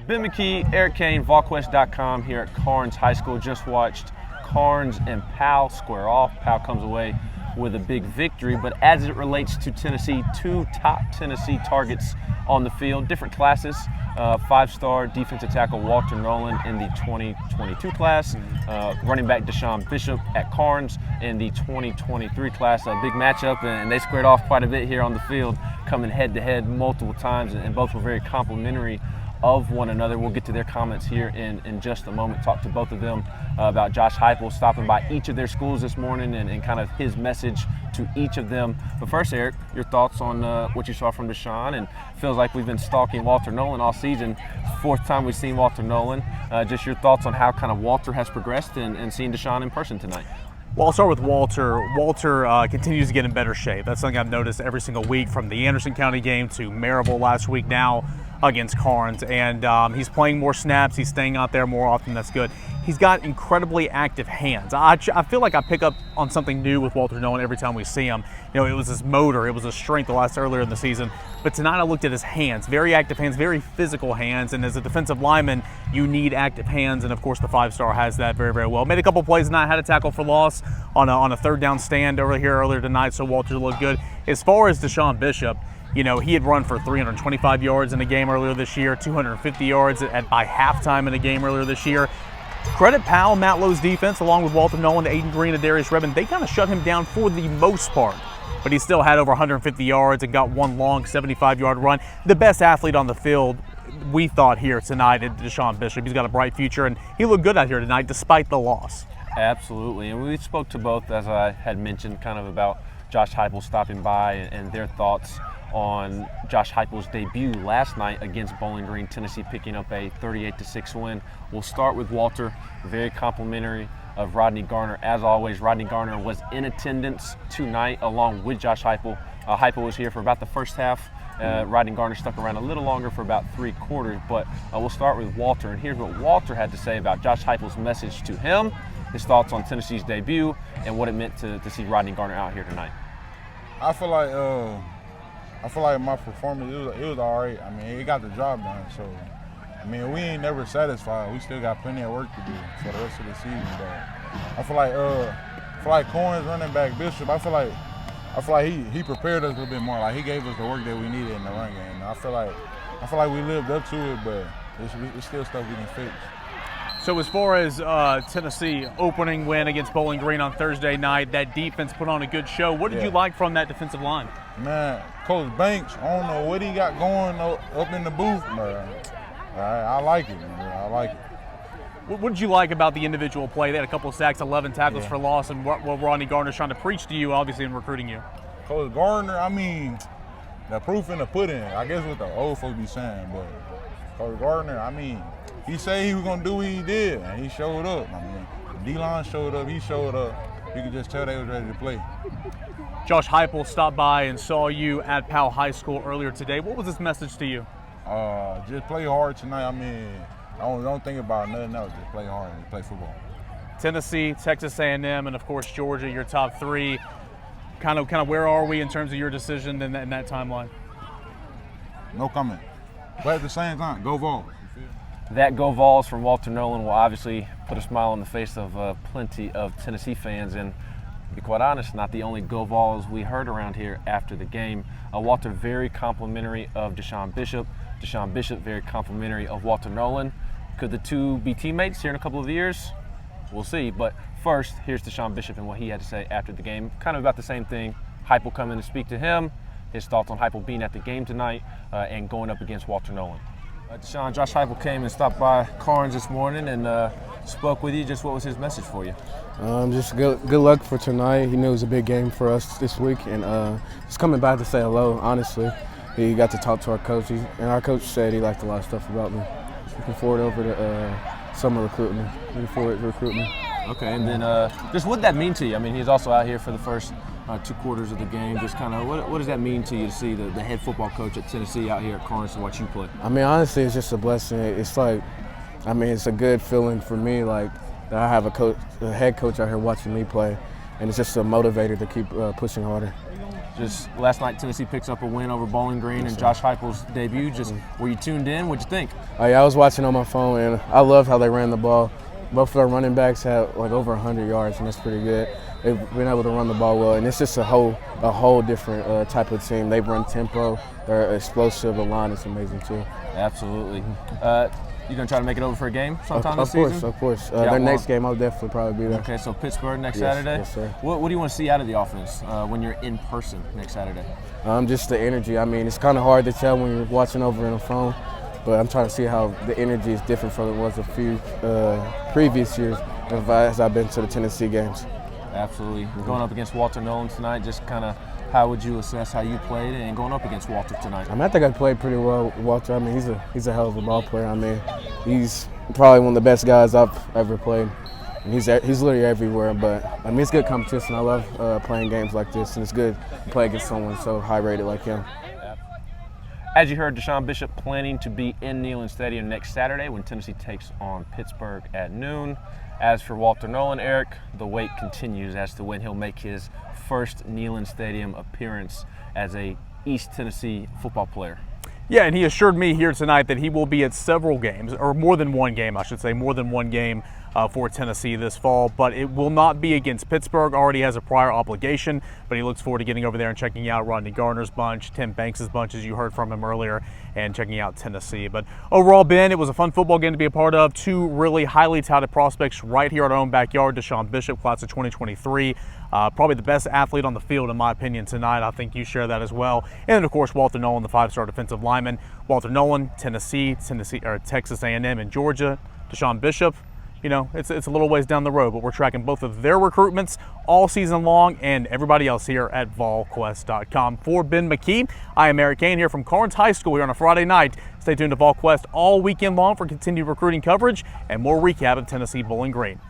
Ben McKee, Eric Kane, VolQuest.com here at Karns High School. Just watched Karns and Powell square off. Powell comes away with a big victory, but as it relates to Tennessee, two top Tennessee targets on the field, different classes. Five-star defensive tackle Walter Nolen in the 2022 class, running back Desean Bishop at Karns in the 2023 class. A big matchup, and they squared off quite a bit here on the field, coming head-to-head multiple times, and both were very complimentary of one another. We'll get to their comments here in just a moment, talk to both of them about Josh Heupel stopping by each of their schools this morning and kind of his message to each of them. But first, Eric, your thoughts on what you saw from Desean, and feels like we've been stalking Walter Nolen all season. Fourth time we've seen Walter Nolen. Just your thoughts on how kind of Walter has progressed and seeing Desean in person tonight. Well, I'll start with Walter. Walter continues to get in better shape. That's something I've noticed every single week, from the Anderson County game to Maryville last week, now against Karns. And he's playing more snaps. He's staying out there more often. That's good. He's got incredibly active hands. I feel like I pick up on something new with Walter Nolen every time we see him. You know, it was his motor, it was his strength earlier in the season. But tonight I looked at his hands, very active hands, very physical hands. And as a defensive lineman, you need active hands. And of course, the five-star has that very, very well. Made a couple plays tonight, had a tackle for loss on a third down stand earlier tonight. So Walter looked good. As far as Desean Bishop, you know, he had run for 325 yards in a game earlier this year, 250 yards by halftime in a game earlier this year. Credit Powell, Matt Lowe's defense, along with Walter Nolen, Aiden Green, and Darius Redmond. They kind of shut him down for the most part, but he still had over 150 yards and got one long 75-yard run. The best athlete on the field, we thought, here tonight, is Desean Bishop. He's got a bright future, and he looked good out here tonight despite the loss. Absolutely, and we spoke to both, as I had mentioned, kind of about Josh Heupel stopping by and their thoughts on Josh Heupel's debut last night against Bowling Green, Tennessee, picking up a 38-6 win. We'll start with Walter, very complimentary of Rodney Garner. As always, Rodney Garner was in attendance tonight along with Josh Heupel. Heupel was here for about the first half. Rodney Garner stuck around a little longer for about 3/4, but we'll start with Walter. And here's what Walter had to say about Josh Heupel's message to him, his thoughts on Tennessee's debut, and what it meant to see Rodney Garner out here tonight. I feel like my performance, it was all right. I mean, it got the job done. So, I mean, we ain't never satisfied. We still got plenty of work to do for the rest of the season. But I feel like Karns running back Bishop, I feel like he prepared us a little bit more. Like, he gave us the work that we needed in the run game. I feel like we lived up to it, but it's still stuff we can fix. So as far as Tennessee opening win against Bowling Green on Thursday night, that defense put on a good show. What did you like from that defensive line? Man, Coach Banks, I don't know what he got going up in the booth, but I like it, man. I like it. What did you like about the individual play? They had a couple of sacks, 11 tackles for loss, and what Rodney Garner's trying to preach to you, obviously, in recruiting you. Coach Garner, I mean, the proof in the pudding, I guess what the old folks be saying, but Coach Garner, I mean, he said he was going to do what he did, and he showed up. I mean, D-line showed up, he showed up. You could just tell they was ready to play. Josh Heupel stopped by and saw you at Powell High School earlier today. What was his message to you? Just play hard tonight. I mean, don't think about nothing else. Just play hard and play football. Tennessee, Texas A&M, and of course Georgia, your top three. Kind of where are we in terms of your decision in that timeline? No comment. But at the same time, go Vols. That go Vols from Walter Nolen will obviously put a smile on the face of plenty of Tennessee fans, and to be quite honest, not the only go Vols we heard around here after the game. Walter very complimentary of Desean Bishop. Desean Bishop very complimentary of Walter Nolen. Could the two be teammates here in a couple of years? We'll see. But first, here's Desean Bishop and what he had to say after the game. Kind of about the same thing. Heupel coming to speak to him, his thoughts on Heupel being at the game tonight and going up against Walter Nolen. Desean, Josh Heupel came and stopped by Karns this morning and spoke with you. Just what was his message for you? Just good luck for tonight. He knew it was a big game for us this week, and just coming by to say hello, honestly. He got to talk to our coach, and our coach said he liked a lot of stuff about me. Looking forward over to summer recruitment. Looking forward to recruitment. Okay, and then just what did that mean to you? I mean, he's also out here for the first 2 quarters of the game. Just kind of what does that mean to you to see the head football coach at Tennessee out here at Karns to watch you play? I mean, honestly, it's just a blessing. It's like, I mean, it's a good feeling for me, like, that I have a head coach out here watching me play, and it's just a motivator to keep pushing harder. Just last night, Tennessee picks up a win over Bowling Green and Josh Heupel's debut. Just were you tuned in? What'd you think? Oh, yeah, I was watching on my phone, and I love how they ran the ball. Both of their running backs had like over 100 yards, and that's pretty good. They've been able to run the ball well, and it's just a whole different type of team. They run tempo, they're explosive, the line is amazing too. Absolutely. You gonna try to make it over for a game sometime this season? season? Of course. Yeah, Their next game, I'll definitely probably be there. Okay, so Pittsburgh next Yes, Saturday? yes, sir. What do you want to see out of the offense when you're in person next Saturday? Just the energy. I mean, it's kind of hard to tell when you're watching over on the phone, but I'm trying to see how the energy is different from it was a few previous years as I've been to the Tennessee games. Absolutely. Going up against Walter Nolen tonight, just kind of how would you assess how you played and going up against Walter tonight? I think I played pretty well with Walter. I mean, he's a hell of a ball player. I mean, he's probably one of the best guys I've ever played. And he's literally everywhere, but I mean, it's good competition. I love playing games like this, and it's good to play against someone so high-rated like him. As you heard, Desean Bishop planning to be in Nolen Stadium next Saturday when Tennessee takes on Pittsburgh at noon. As for Walter Nolen, Eric, the wait continues as to when he'll make his first Nolen Stadium appearance as a East Tennessee football player. Yeah, and he assured me here tonight that he will be at several games, or more than one game, I should say, more than one game for Tennessee this fall, but it will not be against Pittsburgh. Already has a prior obligation, but he looks forward to getting over there and checking out Rodney Garner's bunch, Tim Banks' bunch, as you heard from him earlier, and checking out Tennessee. But overall, Ben, it was a fun football game to be a part of. Two really highly touted prospects right here in our own backyard. Desean Bishop, class of 2023. Probably the best athlete on the field, in my opinion, tonight. I think you share that as well. And then, of course, Walter Nolen, the five-star defensive lineman. Walter Nolen, Tennessee, or Texas A&M, and Georgia. Desean Bishop, you know, it's a little ways down the road, but we're tracking both of their recruitments all season long, and everybody else here at VolQuest.com. For Ben McKee, I am Eric Kane here from Carnes High School here on a Friday night. Stay tuned to VolQuest all weekend long for continued recruiting coverage and more recap of Tennessee Bowling Green.